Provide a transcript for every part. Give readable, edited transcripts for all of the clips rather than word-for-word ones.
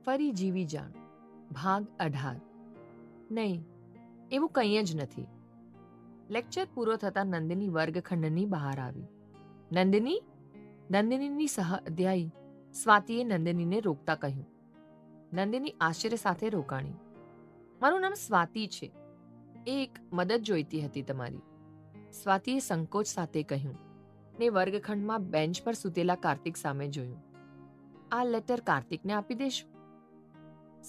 ફરી જીવી જાણ ભાગ 18. નહીં, એવું કંઈ જ નથી. લેક્ચર પૂરો થતાં નંદિની વર્ગખંડની બહાર આવી. નંદિનીની સહ અધ્યાયી સ્વાતિએ નંદિનીને રોકતા કહ્યું. નંદિની આશ્ચર્ય સાથે રોકાણી. મારું નામ સ્વાતિ છે. એક મદદ જોઈતી હતી તમારી, સ્વાતિએ સંકોચ સાથે કહ્યું ને વર્ગખંડમાં બેન્ચ પર સૂતેલા કાર્તિક સામે જોયું. આ લેટર કાર્તિકને આપી દેશો,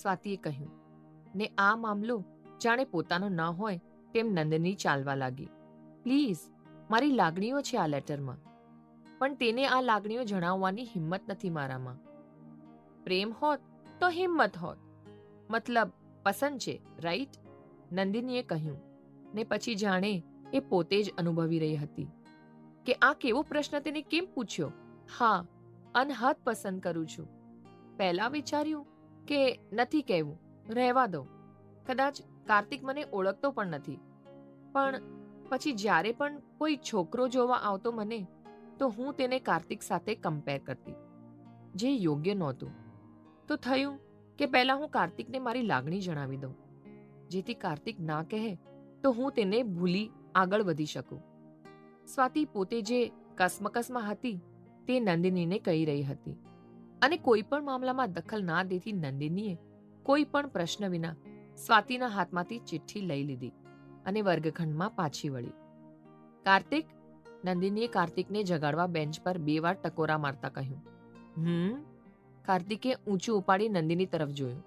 સ્વાતિએ કહ્યું ને આ મામલો જાણે પોતાનો ન હોય તેમ નંદિની ચાલવા લાગી. પ્લીઝ, મારી લાગણીઓ છે આ લેટરમાં, પણ તેને આ લાગણીઓ જણાવવાની હિંમત નથી મારામાં. પ્રેમ હોત તો હિંમત હોત, મતલબ પસંદ છે, રાઈટ? નંદિનીએ કહ્યું ને પછી જાણે એ પોતે જ અનુભવી રહી હતી કે આ કેવો પ્રશ્ન તેને કેમ પૂછ્યો. હા, અનહદ પસંદ કરું છું. પહેલા વિચાર્યું કે નથી કહેવું, રહેવા દો, કદાચ કાર્તિક મને ઓળખતો પણ નથી. પણ પછી જ્યારે પણ કોઈ છોકરો જોવા આવતો મને, તો હું તેને કાર્તિક સાથે કમ્પેર કરતી, જે યોગ્ય નહોતું. તો થયું કે પહેલા હું કાર્તિકને મારી લાગણી જણાવી દઉં, જેથી કાર્તિક ના કહે તો હું તેને ભૂલી આગળ વધી શકું. સ્વાતિ પોતે જે કસમકસમાં હતી તે નંદિનીને કહી રહી હતી, અને કોઈ પણ મામલામાં દખલ ના દેતી નંદિનીએ કોઈ પણ પ્રશ્ન વિના સ્વાતિના હાથમાંથી ચિઠ્ઠી લઈ લીધી અને વર્ગખંડમાં પાછી વળી. કાર્તિક, નંદિનીએ કાર્તિકને જગાડવા બેન્ચ પર 2 વાર ટકોરા મારતા કહ્યું. કાર્તિકે ઊંચું ઉપાડી નંદિની તરફ જોયું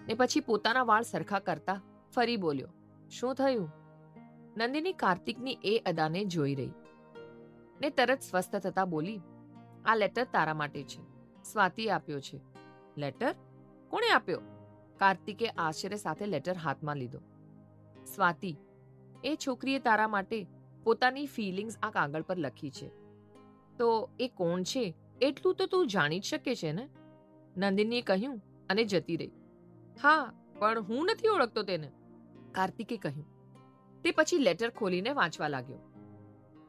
ને પછી પોતાના વાળ સરખા કરતા ફરી બોલ્યો. શું થયું? નંદિની કાર્તિકની એ અદાને જોઈ રહી ને તરત સ્વસ્થ થતા બોલી. આ લેટર તારા માટે છે, સ્વાતિએ આપ્યો છે. લેટર? કોણે આપ્યો? કાર્તિકે આશ્ચર્ય સાથે લેટર હાથમાં લીધો. સ્વાતિ, એ છોકરીએ તારા માટે પોતાની ફિલિંગ્સ આ કાગળ પર લખી છે. તો એ કોણ છે એટલું તો તું જાણી જ શકે છે ને? નંદિનીએ કહ્યું અને જતી રહી. હા, પણ હું નથી ઓળખતો તેને, કાર્તિકે કહ્યું. તે પછી લેટર ખોલીને વાંચવા લાગ્યો.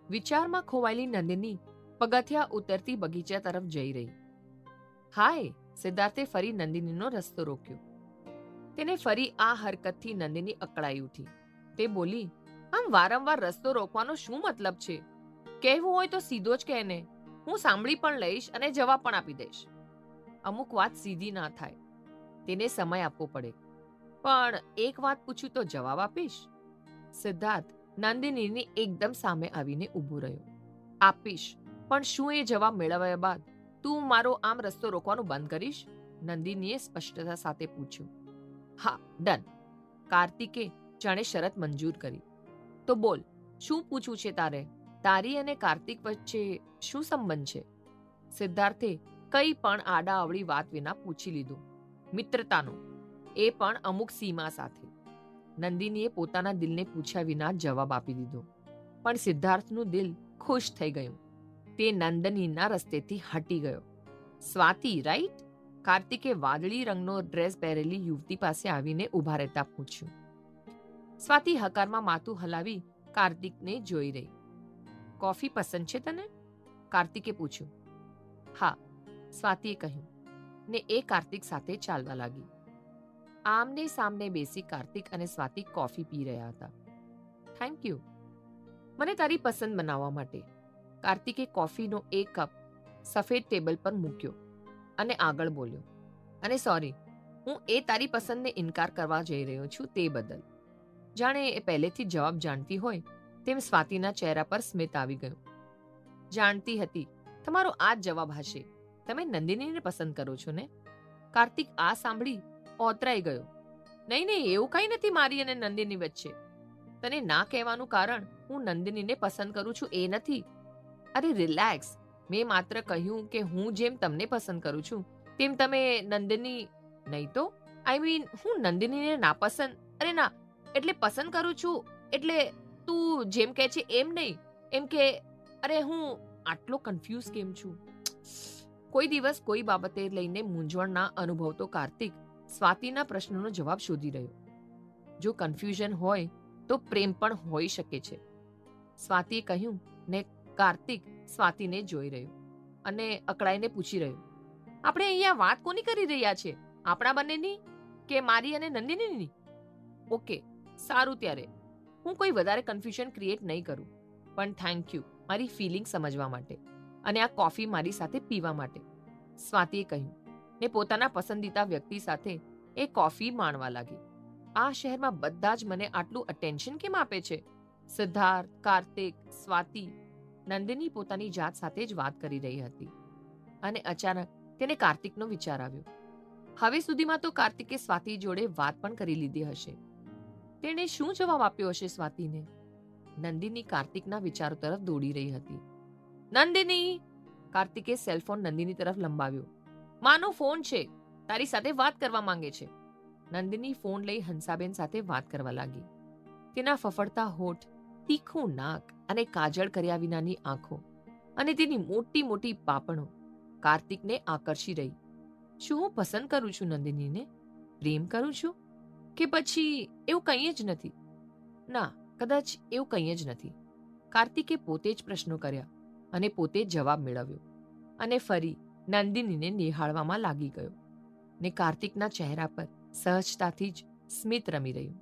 વિચારમાં ખોવાયેલી નંદિની પગથિયા ઉતરતી બગીચા તરફ જઈ રહી. હાય, સિદ્ધાર્થે ફરી નંદિનીનો રસ્તો રોક્યો. તેને ફરી આ હરકતથી નંદિની અકળાઈ ઉઠી. તે બોલી, આમ વારંવાર રસ્તો રોકવાનો શું મતલબ છે? કહેવું હોય તો સીધો જ કહેને, હું સાંભળી પણ લઈશ અને જવાબ પણ આપી દઈશ. અમુક વાત સીધી ના થાય, તેને સમય આપવો પડે. પણ એક વાત પૂછું તો જવાબ આપીશ? સિદ્ધાર્થ નંદિનીની એકદમ સામે આવીને ઊભો રહ્યો. આપીશ, પણ શું એ જવાબ મેળવ્યા બાદ તું મારો આમ રસ્તો રોકવાનું બંધ કરીશ? નંદિનીએ સ્પષ્ટતા સાથે પૂછ્યું. હા, ડન, કાર્તિકે જાણે શરત મંજૂર કરી. તો બોલ, શું પૂછવું છે તારે? તારી અને કાર્તિક વચ્ચે શું સંબંધ છે? સિદ્ધાર્થે કંઈ પણ આડાઅવળી વાત વિના પૂછી લીધું. મિત્રતાનું, એ પણ અમુક સીમા સાથે. નંદિનીએ પોતાના દિલને પૂછ્યા વિના જવાબ આપી દીધો. પણ સિદ્ધાર્થનું દિલ ખુશ થઈ ગયું. તે નંદિનીના રસ્તેથી હટી ગયો. સ્વાતિ, રાઈટ? કાર્તિકે વાદળી રંગનો ડ્રેસ પહેરેલી યુવતી પાસે આવીને ઊભા રહેતા પૂછ્યું. સ્વાતિ હકારમાં માથું હલાવી કાર્તિકને જોઈ રહી. કોફી પસંદ છે તને? કાર્તિકે પૂછ્યું. હા, સ્વાતિએ કહ્યું ને એ કાર્તિક સાથે ચાલવા લાગી. આમને સામને બેસી કાર્તિક અને સ્વાતિ કોફી પી રહ્યા હતા. થેન્ક યુ, મને તારી પસંદ બનાવવા માટે. કાર્તિકે કોફીનો એક કપ સફેદ ટેબલ પર મૂક્યો અને આગળ બોલ્યો. અને સોરી, હું એ તારી પસંદને ઇનકાર કરવા જઈ રહ્યો છું તે બદલ. જાણે એ પહેલેથી જવાબ જાણતી હોય તેમ સ્વાતિના ચહેરા પર સ્મિત આવી ગયું. જાણતી હતી તમારો આ જ જવાબ હશે. તમે નંદિનીને પસંદ કરો છો ને? કાર્તિક આ સાંભળી ઓતરાઈ ગયો. નહીં, એવું કંઈ નથી મારી અને નંદિની વચ્ચે. તને ના કહેવાનું કારણ હું નંદિનીને પસંદ કરું છું એ નથી. અરે રિલેક્સ, મેં માત્ર કહ્યું કે હું જેમ તમને પસંદ કરું છું તેમ તમે નંદિની. નહીં તો આઈ મીન, હું નંદિનીને નાપસંદ, અરે ના, એટલે પસંદ કરું છું એટલે તું જેમ કહે છે એમ નહીં, એમ કે અરે હું આટલો કન્ફ્યુઝ કેમ છું? કોઈ દિવસ કોઈ બાબતે લઈને મૂંઝવણ ના અનુભવતો કાર્તિક સ્વાતિના પ્રશ્નનો જવાબ શોધી રહ્યો. જો કન્ફ્યુઝન હોય તો પ્રેમ પણ હોઈ શકે છે, સ્વાતિએ કહ્યું ને કાર્તિક સ્વાતિને જોઈ રહ્યો અને અકળાઈને પૂછી રહ્યો. આપણે અહીંયા વાત કોની કરી રહ્યા છે? આપણા બંનેની કે મારી અને નંદિનીની? ઓકે, સારું ત્યારે. હું કોઈ વધારે કન્ફ્યુઝન ક્રિએટ નહીં કરું. પણ થેન્ક યુ મારી ફિલિંગ સમજવા માટે અને આ કોફી મારી સાથે પીવા માટે, સ્વાતિએ કહ્યું ને પોતાના પસંદીદા વ્યક્તિ સાથે એ કોફી માણવા લાગી. આ શહેરમાં બધા જ મને આટલું અટેન્શન કેમ આપે છે? સિદ્ધાર્થ, કાર્તિક, સ્વાતિ. નંદિની પોતાની જાત સાથે જ વાત કરી રહી હતી અને અચાનક તેને કાર્તિકનો વિચાર આવ્યો. હવે સુધીમાં તો કાર્તિકે સ્વાતિ જોડે વાત પણ કરી લીધી હશે. તેણે શું જવાબ આપ્યો હશે સ્વાતિને? નંદિની કાર્તિકના વિચારો તરફ દોડી રહી હતી. નંદિની! કાર્તિકે સેલફોન નંદિની તરફ લંબાવ્યો. માનો ફોન છે, તારી સાથે વાત કરવા માંગે છે. નંદિની ફોન લઈ હંસાબેન સાથે વાત કરવા લાગી. તેના ફફડતા હોઠ, તીખું નાક અને કાજળ કર્યા વિનાની આંખો અને તેની મોટી મોટી પાપણો કાર્તિકને આકર્ષી રહી. શું હું પસંદ કરું છું નંદિનીને? પ્રેમ કરું છું? કે પછી એવું કંઈ જ નથી? ના, કદાચ એવું કંઈ જ નથી. કાર્તિકે પોતે જ પ્રશ્નો કર્યા અને પોતે જ જવાબ મેળવ્યો અને ફરી નંદિનીને નિહાળવામાં લાગી ગયો ને કાર્તિકના ચહેરા પર સહજતાથી જ સ્મિત રમી રહ્યું.